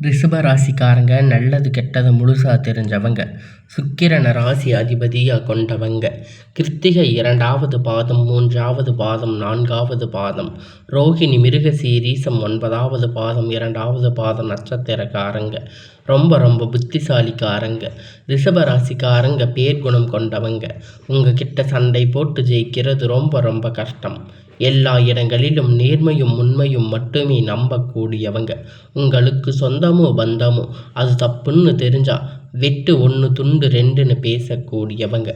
ரிஷப ராசிக்காரங்க நல்லது கெட்டது முழுசாக தெரிஞ்சவங்க. சுக்கிரனை ராசி அதிபதியாக கொண்டவங்க. கிருத்திகை 2வது பாதம், 3வது பாதம், 4வது பாதம், ரோகிணி மிருகசீரீசம் 9வது பாதம், 2வது பாதம் நட்சத்திரக்காரங்க. ரொம்ப ரொம்ப புத்திசாலிக்காரங்க. ரிஷப ராசிக்காரங்க பேர்குணம் கொண்டவங்க. உங்ககிட்ட சண்டை போட்டு ஜெயிக்கிறது ரொம்ப ரொம்ப கஷ்டம். எல்லா இடங்களிலும் நேர்மையும் உண்மையும் மட்டுமே நம்பக்கூடியவங்க. உங்களுக்கு சொந்தமோ பந்தமோ அது தப்புன்னு தெரிஞ்சா வெட்டு 1 துண்டு 2ன்னு பேசக்கூடியவங்க.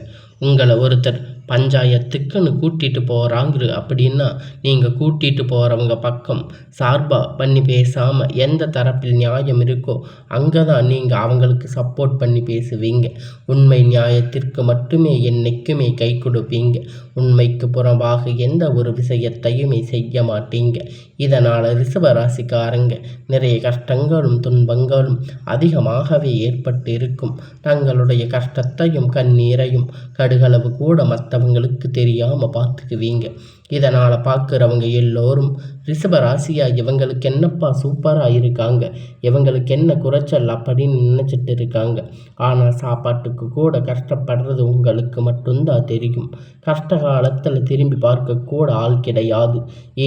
உங்களை ஒருத்தர் பஞ்சாயத்துக்குன்னு கூட்டிகிட்டு போகிறாங்க அப்படின்னா நீங்கள் கூட்டிகிட்டு போகிறவங்க பக்கம் சார்பாக பண்ணி பேசாமல் எந்த தரப்பில் நியாயம் இருக்கோ அங்கே தான் நீங்கள் அவங்களுக்கு சப்போர்ட் பண்ணி பேசுவீங்க. உண்மை நியாயத்திற்கு மட்டுமே என்னைக்குமே கை கொடுப்பீங்க. உண்மைக்கு புறம்பாக எந்த ஒரு விஷயத்தையுமே செய்ய மாட்டீங்க. இதனால் ரிஷப ராசிக்காரங்க நிறைய கஷ்டங்களும் துன்பங்களும் அதிகமாகவே ஏற்பட்டு இருக்கும். தங்களுடைய கஷ்டத்தையும் கண்ணீரையும் கடுகளவு கூட மற்றவங்களுக்கு தெரியாமல் பார்த்துக்குவீங்க. இதனால் பார்க்குறவங்க எல்லோரும் ரிஷப ராசியாக இவங்களுக்கு என்னப்பா சூப்பராக இருக்காங்க, இவங்களுக்கு என்ன குறைச்சல் அப்படின்னு நினச்சிட்டு இருக்காங்க. ஆனால் சாப்பாட்டுக்கு கூட கஷ்டப்படுறது உங்களுக்கு மட்டும்தான் தெரியும். கஷ்ட காலத்தில் திரும்பி பார்க்கக்கூட ஆள் கிடையாது.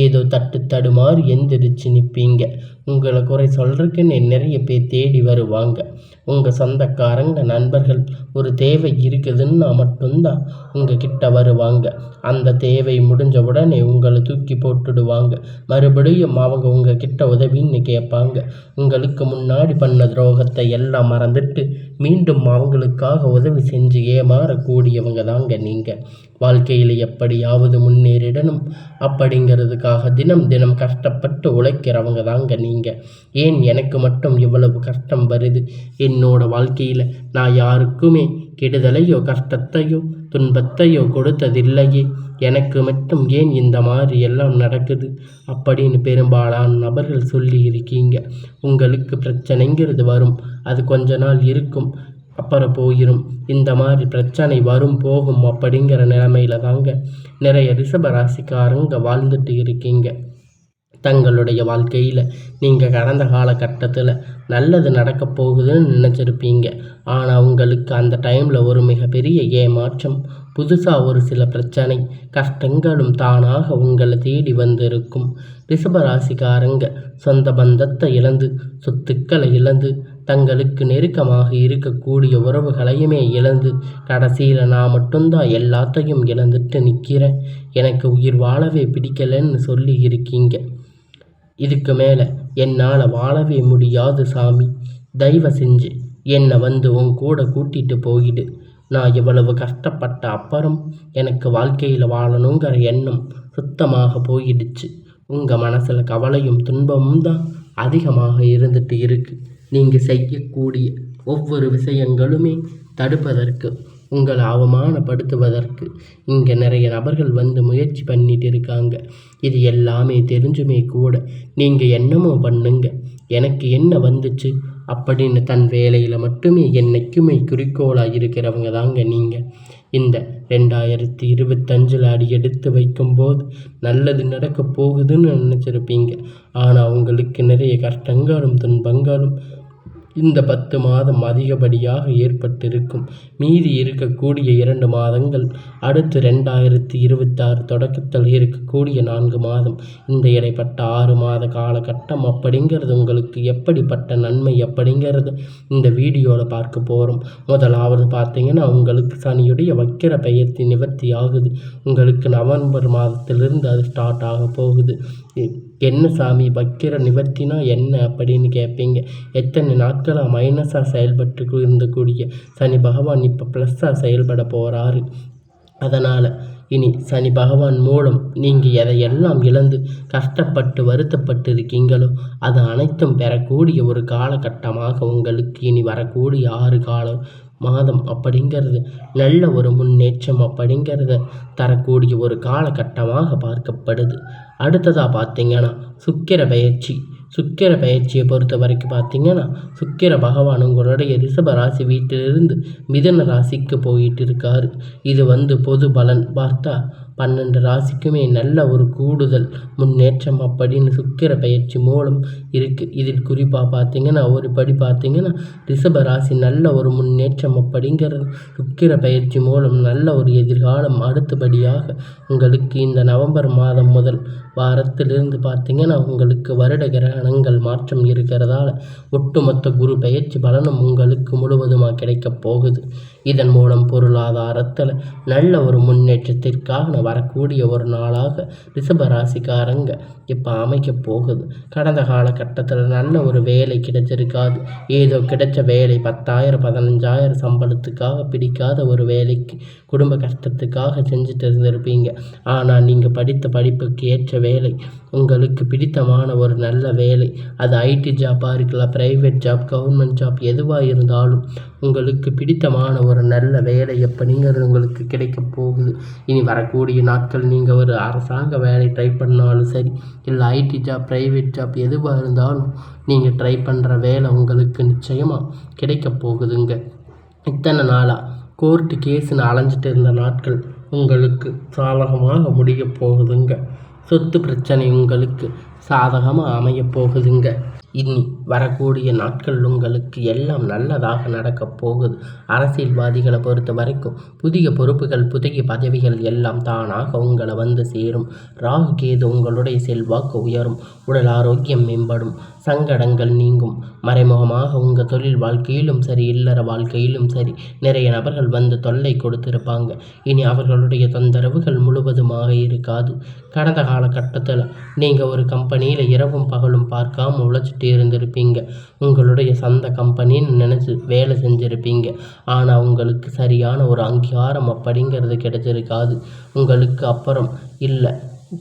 ஏதோ தட்டு தடுமாறி எந்திரிச்சு நிற்பீங்க. உங்களை குறை சொல்கிறதுக்குன்னு நிறைய பேர் தேடி வருவாங்க. உங்கள் சொந்தக்காரங்க நண்பர்கள் ஒரு தேவை இருக்குதுன்னா மட்டும்தான் உங்கள் கிட்ட வருவாங்க. அந்த தேவை முடிஞ்ச உடனே உங்களை தூக்கி போட்டுடுவாங்க. மறுபடியும் அவங்க உங்கள் கிட்ட உதவின்னு கேட்பாங்க. உங்களுக்கு முன்னாடி பண்ண துரோகத்தை எல்லாம் மறந்துட்டு மீண்டும் அவங்களுக்காக உதவி செஞ்சு ஏமாறக்கூடியவங்க தாங்க நீங்கள். வாழ்க்கையில் எப்படியாவது முன்னேறிடணும் அப்படிங்கிறதுக்காக தினம் தினம் கஷ்டப்பட்டு உழைக்கிறவங்க தாங்க நீங்கள். ஏன் எனக்கு மட்டும் இவ்வளவு கஷ்டம் வருது? என்னோட வாழ்க்கையில் நான் யாருக்குமே கெடுதலையோ கஷ்டத்தையோ துன்பத்தையோ கொடுத்ததில்லையே, எனக்கு மட்டும் ஏன் இந்த மாதிரி எல்லாம் நடக்குது அப்படின்னு பெரும்பாலான நபர்கள் சொல்லி இருக்கீங்க. உங்களுக்கு பிரச்சனைங்கிறது வரும், அது கொஞ்ச நாள் இருக்கும், அப்புறம் போயிடும். இந்த மாதிரி பிரச்சனை வரும் போகும் அப்படிங்கிற நிலைமையில தாங்க நிறைய ரிஷப ராசிக்காரங்க வாழ்ந்துட்டு இருக்கீங்க. தங்களுடைய வாழ்க்கையில் நீங்கள் கடந்த காலகட்டத்தில் நல்லது நடக்க போகுதுன்னு நினச்சிருப்பீங்க. ஆனால் உங்களுக்கு அந்த டைமில் ஒரு மிகப்பெரிய ஏமாற்றம், புதுசாக ஒரு சில பிரச்சனை கஷ்டங்களும் தானாக உங்களை தேடி வந்திருக்கும். ரிஷபராசிக்காரங்க சொந்த பந்தத்தை இழந்து, சொத்துக்களை இழந்து, தங்களுக்கு நெருக்கமாக இருக்கக்கூடிய உறவுகளையுமே இழந்து, கடைசியில் நான் மட்டும்தான் எல்லாத்தையும் இழந்துட்டு நிற்கிறேன், எனக்கு உயிர் வாழவே பிடிக்கலன்னு சொல்லி இருக்கீங்க. இதுக்கு மேலே என்னால் வாழவே முடியாது சாமி, தயவு செஞ்சு என்னை வந்து உன் கூட கூட்டிகிட்டு போயிடு. நான் இவ்வளவு கஷ்டப்பட்ட அப்புறம் எனக்கு வாழ்க்கையில் வாழணுங்கிற எண்ணம் சுத்தமாக போயிடுச்சு. உங்கள் மனசில் கவலையும் துன்பமும் தான் அதிகமாக இருந்துட்டு இருக்கு. நீங்கள் செய்யக்கூடிய ஒவ்வொரு விஷயங்களுமே தடுப்பதற்கு, உங்களை அவமானப்படுத்துவதற்கு இங்கே நிறைய நபர்கள் வந்து முயற்சி பண்ணிட்டு இருக்காங்க. இது எல்லாமே தெரிஞ்சுமே கூட நீங்கள் என்னமோ பண்ணுங்க, எனக்கு என்ன வந்துச்சு அப்படின்னு தன் வேலையில் மட்டுமே என்னைக்குமே குறிக்கோளாக இருக்கிறவங்க தாங்க நீங்கள். இந்த 2025 அடி எடுத்து வைக்கும்போது நல்லது நடக்க போகுதுன்னு நினச்சிருப்பீங்க. ஆனால் உங்களுக்கு நிறைய கஷ்டங்களும் துன்பங்களும் இந்த 10 மாதம் அதிகப்படியாக ஏற்பட்டிருக்கும். மீதி இருக்கக்கூடிய 2 மாதங்கள் அடுத்து 2026 தொடக்கத்தில் இருக்கக்கூடிய 4 மாதம், இந்த இடைப்பட்ட 6 மாத காலகட்டம் அப்படிங்கிறது உங்களுக்கு எப்படிப்பட்ட நன்மை அப்படிங்கிறது இந்த வீடியோவில் பார்க்க போகிறோம். முதலாவது பார்த்தீங்கன்னா, உங்களுக்கு சனியுடைய வக்கிர பெயர்ச்சி நிவர்த்தி ஆகுது. உங்களுக்கு நவம்பர் மாதத்திலிருந்து அது ஸ்டார்ட் ஆக போகுது. என்ன சாமி வக்கிர நிவர்த்தினா என்ன அப்படின்னு கேட்பீங்க. எத்தனை நாட்களாக மைனஸாக செயல்பட்டு இருந்தக்கூடிய சனி பகவான் இப்போ ப்ளஸ்ஸாக செயல்பட போகிறாரு. அதனால் இனி சனி பகவான் மூலம் நீங்கள் எதையெல்லாம் இழந்து கஷ்டப்பட்டு வருத்தப்பட்டு இருக்கீங்களோ அது அனைத்தும் பெறக்கூடிய ஒரு காலகட்டமாக உங்களுக்கு இனி வரக்கூடிய 6 மாதம் அப்படிங்கிறது நல்ல ஒரு முன்னேற்றம் அப்படிங்கிறத தரக்கூடிய ஒரு காலகட்டமாக பார்க்கப்படுது. அடுத்ததாக பார்த்தீங்கன்னா சுக்கிர பயிற்சியை பொறுத்த வரைக்கும் பார்த்தீங்கன்னா, சுக்கிர பகவான் உங்களுடைய ரிஷப ராசி வீட்டிலிருந்து மிதுன ராசிக்கு போயிட்டு இருக்காரு. இது பொது பலன் பார்த்தா 12 ராசிக்குமே நல்ல ஒரு கூடுதல் முன்னேற்றம் அப்படின்னு சுக்கிர பயிற்சி மூலம் இருக்குது. இதில் குறிப்பாக பார்த்தீங்கன்னா ஒரு படி பார்த்தீங்கன்னா ரிஷப ராசி நல்ல ஒரு முன்னேற்றம் அப்படிங்கிறது சுக்கிர பயிற்சி மூலம் நல்ல ஒரு எதிர்காலம். அடுத்தபடியாக உங்களுக்கு இந்த நவம்பர் மாதம் முதல் வாரத்திலிருந்து பார்த்தீங்கன்னா உங்களுக்கு வருட கிரகணங்கள் மாற்றம் இருக்கிறதால ஒட்டுமொத்த குரு பயிற்சி பலனும் உங்களுக்கு முழுவதுமாக கிடைக்கப் போகுது. இதன் மூலம் பொருளாதாரத்தில் நல்ல ஒரு முன்னேற்றத்திற்காக வரக்கூடிய ஒரு நாளாக ரிஷபராசிக்காரங்க இப்போ அமைக்கப் போகுது. கடந்த காலகட்டத்தில் நல்ல ஒரு வேலை கிடைச்சிருக்காது. ஏதோ கிடைச்ச வேலை 10,000 15,000 சம்பளத்துக்காக பிடிக்காத ஒரு வேலைக்கு குடும்ப கஷ்டத்துக்காக செஞ்சுட்டு இருந்திருப்பீங்க. ஆனால் நீங்கள் படித்த படிப்புக்கு ஏற்ற வேலை, உங்களுக்கு பிடித்தமான ஒரு நல்ல வேலை, அது ஐடி ஜாப்பாக இருக்கலாம், ப்ரைவேட் ஜாப், கவர்மெண்ட் ஜாப், எதுவாக இருந்தாலும் உங்களுக்கு பிடித்தமான ஒரு நல்ல வேலை எப்படிங்கிறது உங்களுக்கு கிடைக்கப் போகுது. இனி வரக்கூடிய நாட்கள் நீங்கள் ஒரு அரசாங்க வேலை ட்ரை பண்ணாலும் சரி, இல்லை ஐடி ஜாப், ப்ரைவேட் ஜாப் எதுவாக இருந்தாலும் நீங்கள் ட்ரை பண்ணுற வேலை உங்களுக்கு நிச்சயமாக கிடைக்கப் போகுதுங்க. இத்தனை நாளாக கோர்ட்டு கேஸுன்னு அலைஞ்சிட்டு இருந்த நாட்கள் உங்களுக்கு சாதகமாக முடியப் போகுதுங்க. சொத்து பிரச்சனை உங்களுக்கு சாதகமாக அமையப் போகுதுங்க. இனி வரக்கூடிய நாட்கள் உங்களுக்கு எல்லாம் நல்லதாக நடக்கப் போகுது. அரசியல்வாதிகளை பொறுத்த வரைக்கும் புதிய பொறுப்புகள், புதிய பதவிகள் எல்லாம் தானாக உங்களை வந்து சேரும். ராகு கேது உங்களுடைய செல்வாக்கு உயரும். உடல் ஆரோக்கியம் மேம்படும். சங்கடங்கள் நீங்கும். மறைமுகமாக உங்கள் தொழில் வாழ்க்கையிலும் சரி, இல்லற வாழ்க்கையிலும் சரி நிறைய நபர்கள் வந்து தொல்லை கொடுத்திருப்பாங்க. இனி அவர்களுடைய தொந்தரவுகள் முழுவதுமாக இருக்காது. கடந்த காலகட்டத்தில் நீங்கள் ஒரு கம்பெனியில் இரவும் பகலும் பார்க்காம உழைச்சிட்டு இருந்திருப்பீங்க. உங்களுடைய சொந்த கம்பெனின்னு நினச்சி வேலை செஞ்சுருப்பீங்க. ஆனால் உங்களுக்கு சரியான ஒரு அங்கீகாரம் அப்படிங்கிறது கிடைச்சிருக்காது. உங்களுக்கு அப்புறம் இல்லை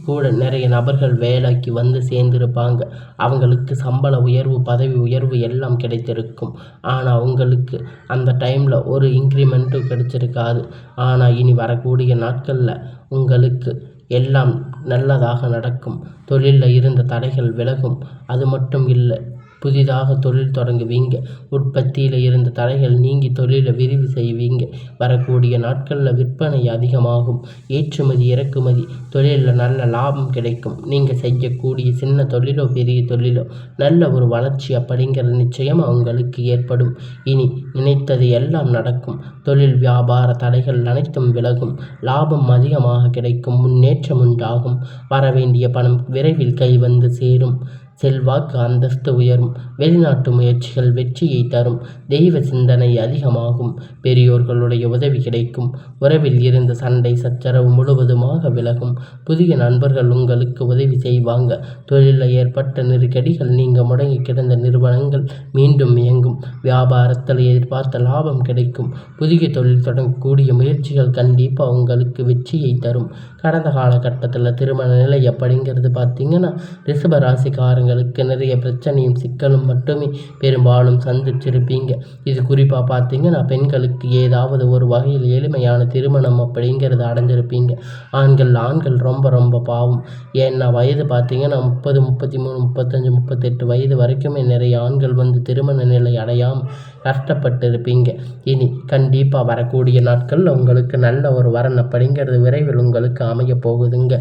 கூட நிறைய நபர்கள் வேலைக்கு வந்து சேர்ந்திருப்பாங்க. அவங்களுக்கு சம்பள உயர்வு, பதவி உயர்வு எல்லாம் கிடைத்திருக்கும். ஆனால் உங்களுக்கு அந்த டைமில் ஒரு இன்க்ரிமெண்ட்டும் கிடைச்சிருக்காது. ஆனால் இனி வரக்கூடிய நாட்களில் உங்களுக்கு எல்லாம் நல்லதாக நடக்கும். தொழிலில் இருந்த தடைகள் விலகும். அது மட்டும் இல்லை, புதிதாக தொழில் தொடங்குவீங்க. உற்பத்தியில் இருந்த தடைகள் நீங்கி தொழிலை விரிவு செய்வீங்க. வரக்கூடிய நாட்களில் விற்பனை அதிகமாகும். ஏற்றுமதி இறக்குமதி தொழிலில் நல்ல லாபம் கிடைக்கும். நீங்கள் செய்யக்கூடிய சின்ன தொழிலோ பெரிய தொழிலோ நல்ல ஒரு வளர்ச்சி அப்படிங்கிறது நிச்சயமாக உங்களுக்கு ஏற்படும். இனி நினைத்தது எல்லாம் நடக்கும். தொழில் வியாபார தடைகள் அனைத்தும் விலகும். லாபம் அதிகமாக கிடைக்கும். முன்னேற்றம் உண்டாகும். வரவேண்டிய பணம் விரைவில் கை வந்து சேரும். செல்வாக்கு அந்தஸ்து உயரும். வெளிநாட்டு முயற்சிகள் வெற்றியை தரும். தெய்வ சிந்தனை அதிகமாகும். பெரியோர்களுடைய உதவி கிடைக்கும். உறவில் இருந்த சண்டை சச்சரவு முழுவதுமாக விலகும். புதிய நண்பர்கள் உங்களுக்கு உதவி செய்வாங்க. தொழிலில் ஏற்பட்ட நெருக்கடிகள் நீங்க முடங்கி கிடந்த நிறுவனங்கள் மீண்டும் இயங்கும். வியாபாரத்தில் எதிர்பார்த்த லாபம் கிடைக்கும். புதிய தொழில் தொடங்கக்கூடிய முயற்சிகள் கண்டிப்பாக உங்களுக்கு வெற்றியை தரும். கடந்த காலகட்டத்தில் திருமண நிலை அப்படிங்கிறது பார்த்தீங்கன்னா ரிஷப ராசிக்காரங்களுக்கு நிறைய பிரச்சனையும் சிக்கலும் மட்டுமே பெரும்பாலும் சந்திச்சிருப்பீங்க. இது குறிப்பாக பார்த்தீங்கன்னா பெண்களுக்கு ஏதாவது ஒரு வகையில் எளிமையான திருமணம் அப்படிங்கிறது அடைஞ்சிருப்பீங்க. ஆண்கள் ரொம்ப ரொம்ப பாவம். ஏன்னா வயது பார்த்தீங்கன்னா 30, 33, 35, 38 வயது வரைக்குமே நிறைய ஆண்கள் வந்து திருமண நிலை அடையாமல் கஷ்டப்பட்டு இருப்பீங்க. இனி கண்டிப்பாக வரக்கூடிய நாட்களில் உங்களுக்கு நல்ல ஒரு வரன் அப்படிங்கிறது விரைவில் உங்களுக்கு அமைய போகுதுங்க.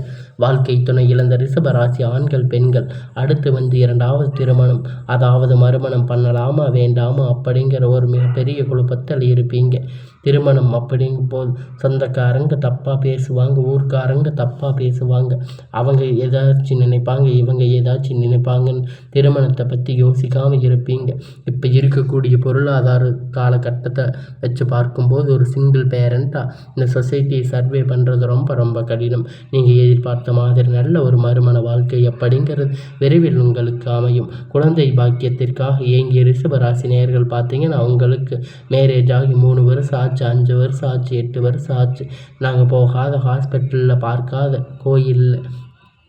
வாழ்க்கை துணை இழந்த ரிஷப ராசி ஆண்கள், பெண்கள் அடுத்து வந்து 2வது திருமணம், அதாவது மறுமணம் பண்ணலாமா வேண்டாமா அப்படிங்கிற ஒரு மிகப்பெரிய குழப்பத்தில் இருப்பீங்க. திருமணம் அப்படிங்கும்போது சொந்தக்காரங்க தப்பாக பேசுவாங்க, ஊர்க்காரங்க தப்பாக பேசுவாங்க. அவங்க ஏதாச்சும் நினைப்பாங்க, இவங்க ஏதாச்சும் நினைப்பாங்கன்னு திருமணத்தை பற்றி யோசிக்காமல் இருப்பீங்க. இப்போ இருக்கக்கூடிய பொருளாதார காலகட்டத்தை வச்சு பார்க்கும்போது ஒரு சிங்கிள் பேரண்ட்டாக இந்த சொசைட்டியை சர்வே பண்ணுறது ரொம்ப ரொம்ப கடினம். நீங்கள் எதிர்பார்த்த மாதிரி நல்ல ஒரு மறுமண வாழ்க்கை அப்படிங்கிறது விரைவில் உங்களுக்கு அமையும். குழந்தை பாக்கியத்திற்காக இயங்கிய ரிஷப ராசி நேயர்கள் பார்த்தீங்கன்னா அவங்களுக்கு மேரேஜ் ஆகி 3 வருஷம் ஆச்சு, 5 வருஷம் ஆச்சு, 8 வருஷம் ஆச்சு. நாங்கள் போகாத ஹாஸ்பிட்டலில், பார்க்காத கோயிலில்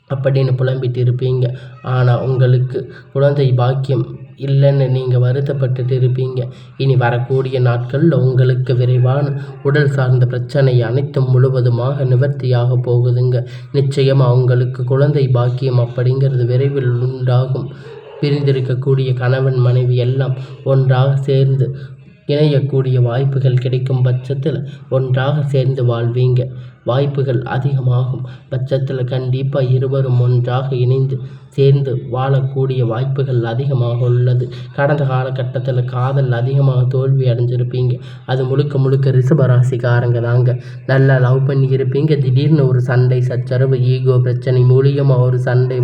அப்படின்னு புலம்பிட்டு இருப்பீங்க. ஆனால் உங்களுக்கு குழந்தை பாக்கியம் இல்லைன்னு நீங்கள் வருத்தப்பட்டுட்டு இருப்பீங்க. இனி வரக்கூடிய நாட்களில் உங்களுக்கு விரைவான உடல் சார்ந்த பிரச்சனை அனைத்தும் முழுவதுமாக நிவர்த்தியாக போகுதுங்க. நிச்சயமாக உங்களுக்கு குழந்தை பாக்கியம் அப்படிங்கிறது விரைவில் உண்டாகும். பிரிந்திருக்கக்கூடிய கணவன் மனைவி எல்லாம் ஒன்றாக சேர்ந்து இணையக்கூடிய வாய்ப்புகள் கிடைக்கும் பட்சத்தில் ஒன்றாக சேர்ந்து வாழ்வீங்க. வாய்ப்புகள் அதிகமாகும் பட்சத்தில் கண்டிப்பாக இருவரும் ஒன்றாக இணைந்து சேர்ந்து வாழக்கூடிய வாய்ப்புகள் அதிகமாக உள்ளது. கடந்த காலகட்டத்தில் காதல் அதிகமாக தோல்வி அடைஞ்சிருப்பீங்க. அது முழுக்க முழுக்க ரிஷபராசிக்காரங்க தாங்க. நல்லா லவ் பண்ணி இருப்பீங்க. திடீர்னு ஒரு சண்டை சச்சரவு ஈகோ பிரச்சனை மூலியமாக ஒரு சண்டை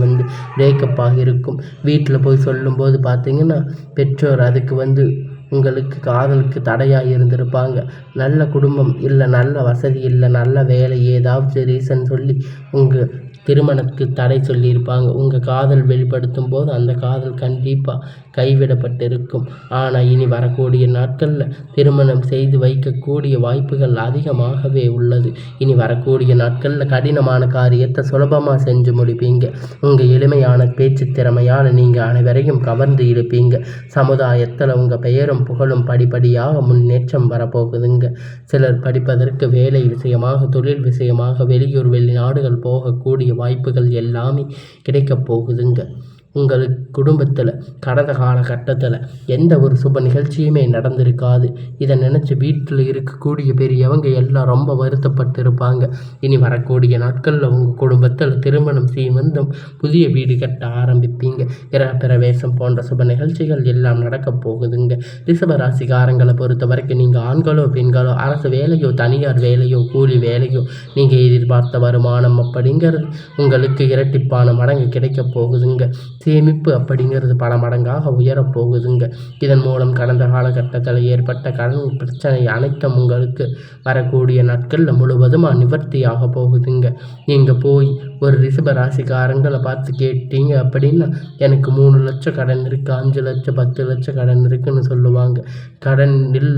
பிரேக்கப் ஆகியிருக்கும். வீட்டில் போய் சொல்லும்போது பார்த்தீங்கன்னா பெற்றோர் அதுக்கு உங்களுக்கு காதலுக்கு தடையாக இருந்திருப்பாங்க. நல்ல குடும்பம் இல்லை, நல்ல வசதி இல்லை, நல்ல வேலை, ஏதாவது ரீசன் சொல்லி உங்கள் திருமணத்துக்கு தடை சொல்லியிருப்பாங்க. உங்கள் காதல் வெளிப்படுத்தும் போது அந்த காதல் கண்டிப்பாக கைவிடப்பட்டிருக்கும். ஆனால் இனி வரக்கூடிய நாட்களில் திருமணம் செய்து வைக்கக்கூடிய வாய்ப்புகள் அதிகமாகவே உள்ளது. இனி வரக்கூடிய நாட்களில் கடினமான காரியத்தை சுலபமாக செஞ்சு முடிப்பீங்க. உங்கள் எளிமையான பேச்சு திறமையால் நீங்கள் அனைவரையும் கவர்ந்து இருப்பீங்க. சமுதாயத்தில் உங்கள் பெயரும் புகழும் படிப்படியாக முன்னேற்றம் வரப்போகுதுங்க. சிலர் படிப்பதற்கு வேலை விஷயமாக, தொழில் விஷயமாக வெளியூர் வெளிநாடுகள் போகக்கூடிய வாய்ப்புகள் எல்லாமே கிடைக்கப் போகுதுங்க. உங்களுக்கு குடும்பத்தில் கடந்த காலகட்டத்தில் எந்த ஒரு சுப நிகழ்ச்சியுமே நடந்திருக்காது. இதை நினச்சி வீட்டில் இருக்கக்கூடிய பெரியவங்க எல்லாம் ரொம்ப வருத்தப்பட்டு இருப்பாங்க. இனி வரக்கூடிய நாட்களில் உங்கள் குடும்பத்தில் திருமணம் சீமந்தம், புதிய வீடு கட்ட ஆரம்பிப்பீங்க. பிரவேசம் போன்ற சுப நிகழ்ச்சிகள் எல்லாம் நடக்கப் போகுதுங்க. ரிஷபராசிக்காரங்களை பொறுத்த வரைக்கும் நீங்கள் ஆண்களோ பெண்களோ, அரசு வேலையோ தனியார் வேலையோ கூலி வேலையோ, நீங்கள் எதிர்பார்த்த வருமானம் அப்படிங்கிறது உங்களுக்கு இரட்டிப்பான மடங்கு கிடைக்கப் போகுதுங்க. சேமிப்பு அப்படிங்கிறது பல மடங்காக உயரப்போகுதுங்க. இதன் மூலம் கடந்த காலகட்டத்தில் ஏற்பட்ட கடன் பிரச்சனை அனைத்தும் உங்களுக்கு வரக்கூடிய நாட்களில் முழுவதுமாக நிவர்த்தியாக போகுதுங்க. நீங்கள் போய் ஒரு ரிஷபராசிக்காரங்களை பார்த்து கேட்டீங்க அப்படின்னா எனக்கு 3 லட்சம் கடன் இருக்குது, 5 லட்சம் 10 லட்சம் கடன் இருக்குன்னு சொல்லுவாங்க. கடனில்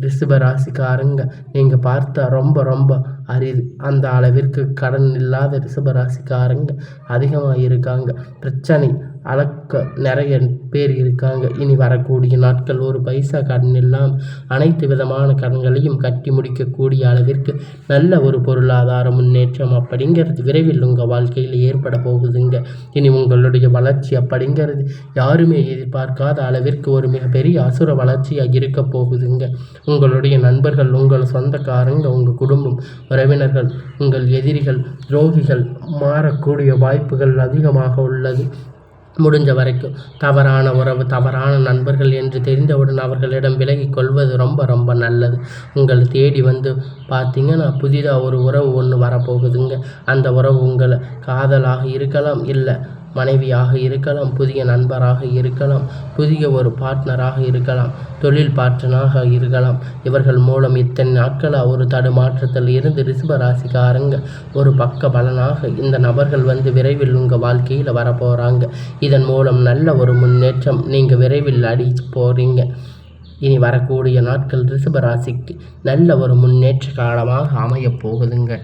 ரிஷபராசிக்காரங்க நீங்கள் பார்த்தா ரொம்ப ரொம்ப அரிது. அந்த அளவிற்கு கடன் இல்லாத ரிஷபராசிக்காரங்க அதிகமாக இருக்காங்க. பிரச்சனை அளக்க நிறைய பேர் இருக்காங்க. இனி வரக்கூடிய நாட்கள் ஒரு பைசா கடன் இல்லாமல் அனைத்து விதமான கடன்களையும் கட்டி முடிக்கக்கூடிய அளவிற்கு நல்ல ஒரு பொருளாதார முன்னேற்றம் அப்படிங்கிறது விரைவில் உங்கள் வாழ்க்கையில் ஏற்பட போகுதுங்க. இனி உங்களுடைய வளர்ச்சி அப்படிங்கிறது யாருமே எதிர்பார்க்காத அளவிற்கு ஒரு மிகப்பெரிய அசுர வளர்ச்சியாக இருக்க போகுதுங்க. உங்களுடைய நண்பர்கள், உங்கள் சொந்தக்காரங்க, உங்கள் குடும்பம், உறவினர்கள், உங்கள் எதிரிகள், துரோகிகள் மாறக்கூடிய வாய்ப்புகள் அதிகமாக உள்ளது. முடிஞ்ச வரைக்கும் தவறான உறவு, தவறான நண்பர்கள் என்று தெரிந்தவுடன் அவர்களிடம் விலகிக் கொள்வது ரொம்ப ரொம்ப நல்லது. உங்களை தேடி பார்த்தீங்கன்னா புதிதாக ஒரு உறவு ஒன்று வரப்போகுதுங்க. அந்த உறவு உங்களை காதலாக இருக்கலாம், இல்லை மனைவியாக இருக்கலாம், புதிய நண்பராக இருக்கலாம், புதிய ஒரு பார்ட்னராக இருக்கலாம், தொழில் பார்ட்னராக இருக்கலாம். இவர்கள் மூலம் இத்தனை நாட்களாக ஒரு தடுமாற்றத்தில் இருந்து ரிஷபராசிக்காரங்க ஒரு பக்க பலனாக இந்த நபர்கள் விரைவில் உங்கள் வாழ்க்கையில் வரப்போகிறாங்க. இதன் மூலம் நல்ல ஒரு முன்னேற்றம் நீங்கள் விரைவில் அடிச்சு போகிறீங்க. இனி வரக்கூடிய நாட்கள் ரிஷபராசிக்கு நல்ல ஒரு முன்னேற்ற காலமாக அமையப் போகுதுங்க.